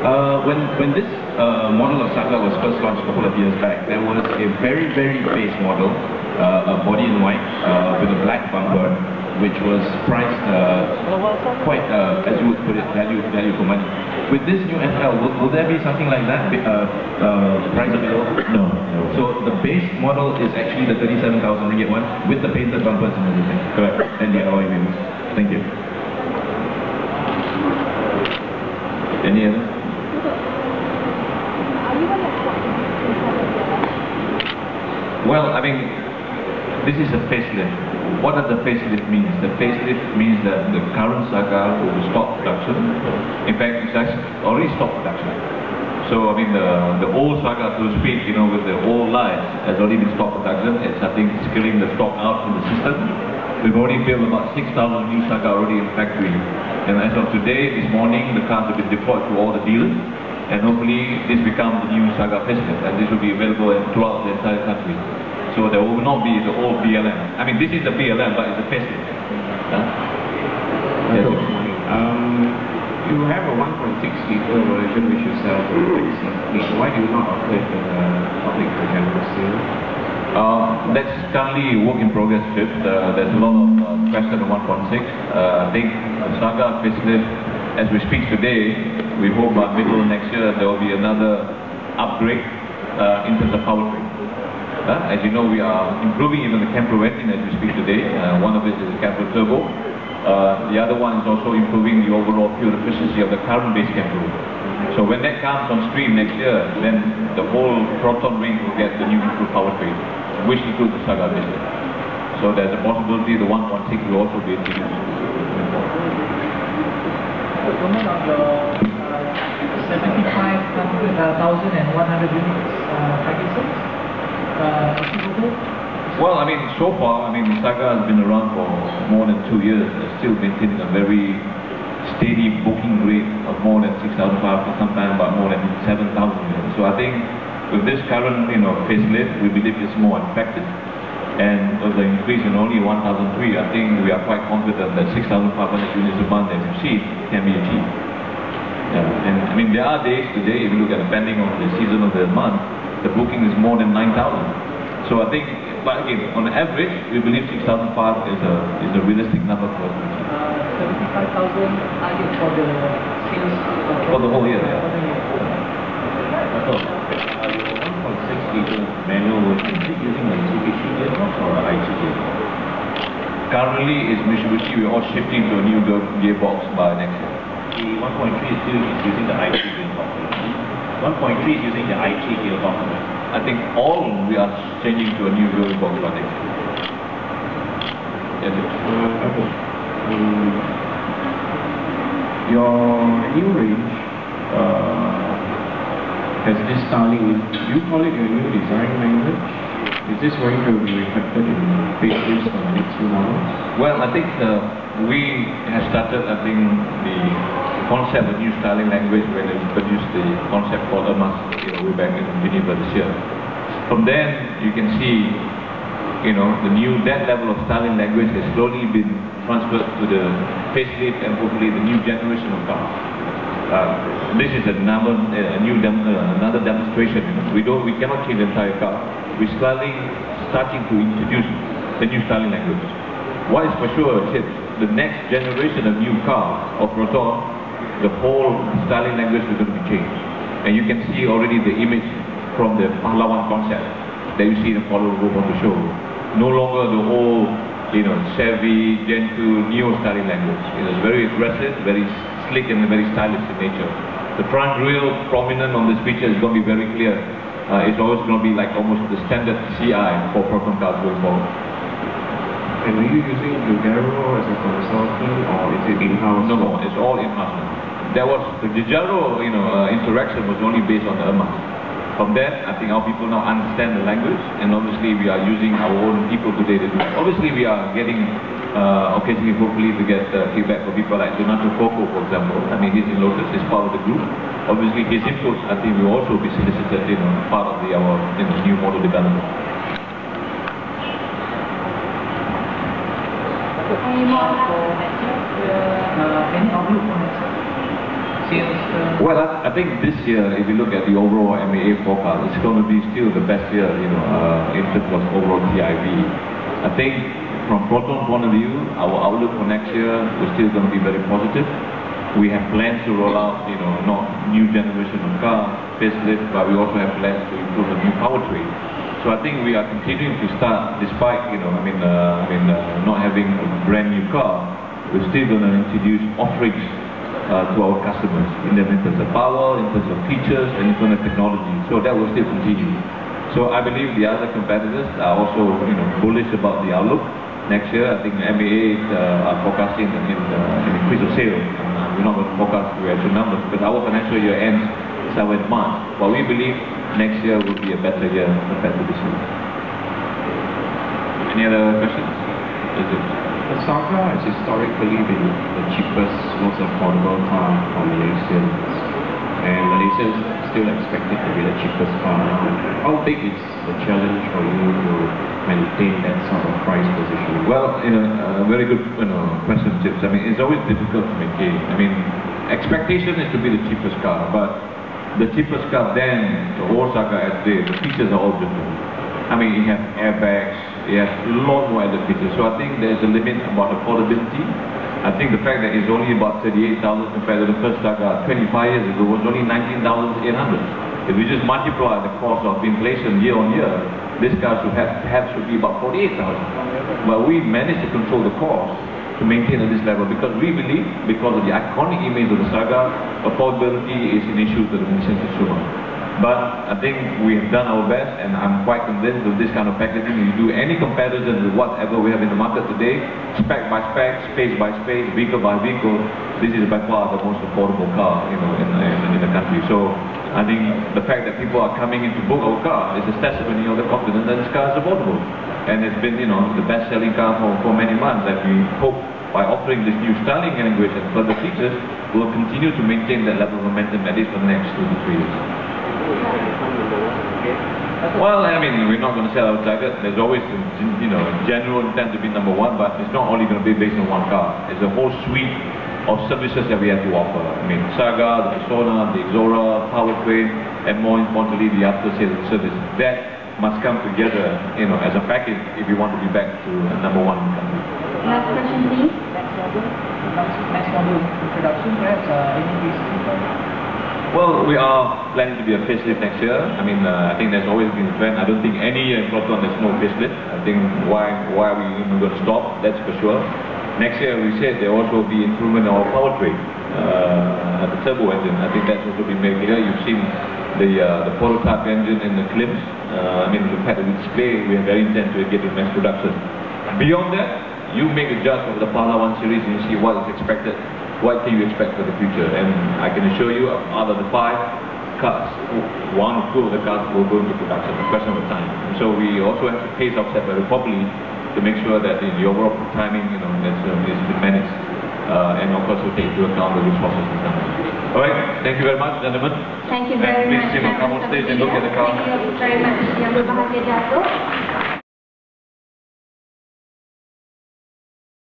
When this model of Saga was first launched a couple of years back, there was a very base model, a body in white with a black bumper, which was priced quite, as you would put it, value for money. With this new FL, will there be something like that, price below? No. So the base model is actually the 37,000 ringgit one with the painted bumpers and everything. Correct. And the alloy wheels. Thank you. Any other? Well, I mean, this is a facelift. What does the facelift mean? The facelift means that the current Saga will stop production. In fact, it's actually already stopped production. So, I mean, the old Saga, so to speak, you know, with the old lights, has already been stopped production. It's, I think, it's killing the stock out in the system. We've already built about 6,000 new Saga already in the factory. And as of today, this morning, the cars have been deployed to all the dealers. And hopefully this becomes the new Saga facelift, and this will be available throughout the entire country. So there will not be the old BLM. I mean, this is the BLM, but it's a facelift. Yes. You have a 1.6-liter version which you sell for taxi. Why do you not offer it to the public for general sale? That's currently a work in progress shift. There's a lot of question on 1.6. I think the Saga facelift, as we speak today, we hope by middle of next year there will be another upgrade in terms of powertrain. As you know, we are improving even the Campro engine as we speak today. One of it is the Campro Turbo. The other one is also improving the overall fuel efficiency of the current base Campro. So when that comes on stream next year, then the whole Proton range will get the new improved powertrain, which includes the Saga facelift. So there's a possibility the 1.6 will also be introduced. Comment on the 75,100 units packages. Well, I mean, so far, I mean, the Saga has been around for more than 2 years. It's still maintaining a very steady booking rate of more than 6,500, sometimes about more than 7,000 units. So I think with this current, you know, facelift, we believe it's more effective. And with the increase in only 1,003, I think we are quite confident that 6,500 units a month, as you see, can be achieved. Yeah. And I mean, there are days today, if you look at depending on the season of the month, the booking is more than 9,000. So I think, but again, on average, we believe 6,500 is a realistic number for us. 75,000 target for the sales for the whole year. Yeah. Your 1.6-liter manual version, is it using the Mitsubishi gearbox or the IG gearbox? Currently, it's Mitsubishi. We're all shifting to a new gearbox by next year. The 1.3 is still using the IG gearbox. 1.3 is using the IG gearbox. I think all we are changing to a new gearbox by next year. Yes, okay. Your new range has this styling. Do you call it your new design language? Is this going to be reflected in facelifts for the next few models? Well, I think we have started, I think, the concept of new styling language when we introduced the concept called Emas, way back in Geneva this year. From then, you can see, that level of styling language has slowly been transferred to the facelift and hopefully the new generation of cars. This is another demonstration. We cannot change the entire car. We're starting to introduce the new styling language. What is for sure is the next generation of new cars of Proton, the whole styling language is going to be changed. And you can see already the image from the Pahlawan concept that you see in the follow group on the show. No longer the whole, Chevy, Gen 2, neo styling language. It is very aggressive, very slick and very stylish in nature. The front grille prominent on this picture is going to be very clear. It's always going to be like almost the standard CI for Proton cars going forward. And are you using Giugiaro as a consultant or is it in-house? No, it's all in-house. There was the Giugiaro, interaction was only based on the Emas. From that, I think our people now understand the language, and obviously we are using our own people today to do it. Obviously we are getting occasionally, hopefully, to get feedback from people like Donato Coco, for example. I mean, he's in Lotus, he's part of the group. Obviously, his inputs, I think, will also be solicited, part of our new model development. Any outlook for next year? sales? Well, I think this year, if you look at the overall MAA forecast, it's going to be still the best year, in terms of overall TIV. I think from Proton's point of view, our outlook for next year is still going to be very positive. We have plans to roll out, not new generation of cars, facelift, but we also have plans to improve the new powertrain. So I think we are continuing to start, despite, not having a brand new car, we're still going to introduce offerings to our customers in terms of power, in terms of features, and in terms of technology. So that will still continue. So I believe the other competitors are also, bullish about the outlook. Next year, I think MAA are forecasting an increase of sales. We're not going to forecast the actual numbers, but our financial year ends somewhere in March. But we believe next year will be a better year compared to this year. Any other questions? The Saga has historically been the cheapest, most affordable car for Malaysians, and Malaysians still expect it to be the cheapest car. How big is the challenge for you to maintain that sort of price position? Well, a very good question, Chips. I mean, it's always difficult to maintain. I mean, expectation is to be the cheapest car, but the cheapest car then, the whole Saga SD, the features are all different. I mean, it has airbags, it has a lot more added features. So I think there's a limit about affordability. I think the fact that it's only about 38,000 compared to the first Saga 25 years ago was only 19,800. If we just multiply the cost of inflation year on year, this car perhaps should be about 48,000. But we managed to control the cost to maintain at this level because we believe, because of the iconic image of the Saga, affordability is an issue to the Malaysian consumer. But I think we have done our best, and I'm quite convinced with this kind of packaging, if you do any comparison with whatever we have in the market today, spec by spec, space by space, vehicle by vehicle, this is by far the most affordable car, in the country. So I think the fact that people are coming in to book our car is a testimony of the confidence that this car is affordable. And it's been, the best-selling car for many months, and we hope by offering this new styling language and further features, we'll continue to maintain that level of momentum at least for the next 2 to 3 years. Well, I mean, we're not going to sell our target. There's always, general intent to be number one, but it's not only going to be based on one car. It's a whole suite of services that we have to offer. I mean, Saga, the Persona, the Exora, powertrain, and more importantly, the after-sales service. That must come together, as a package if we want to be back to number one in the country. Last question, please. Next model introduction, perhaps any reason? Well, we are planning to be a facelift next year. I mean, I think there's always been a trend. I don't think any year in Proton there's no facelift. I think why are we even going to stop? That's for sure. Next year we said there will also be improvement in our powertrain, the turbo engine. I think that's also been made clear. You've seen the prototype engine in the clips. I mean, look at the display. We are very intent to get in mass production. Beyond that, you make a judge of the Pala 1 series and you see what is expected. What can you expect for the future? And I can assure you, out of the 5 cars, 1 or 2 of the cars will go into production. It's a question of time. So we also have to pace ourselves very properly to make sure that in the overall timing, is been managed. And of course, we take into account the resources and time. All right. Thank you very much, gentlemen. Thank you very much. Please come on stage and look at the car. Thank you very much, Yang Berbahagia Datuk.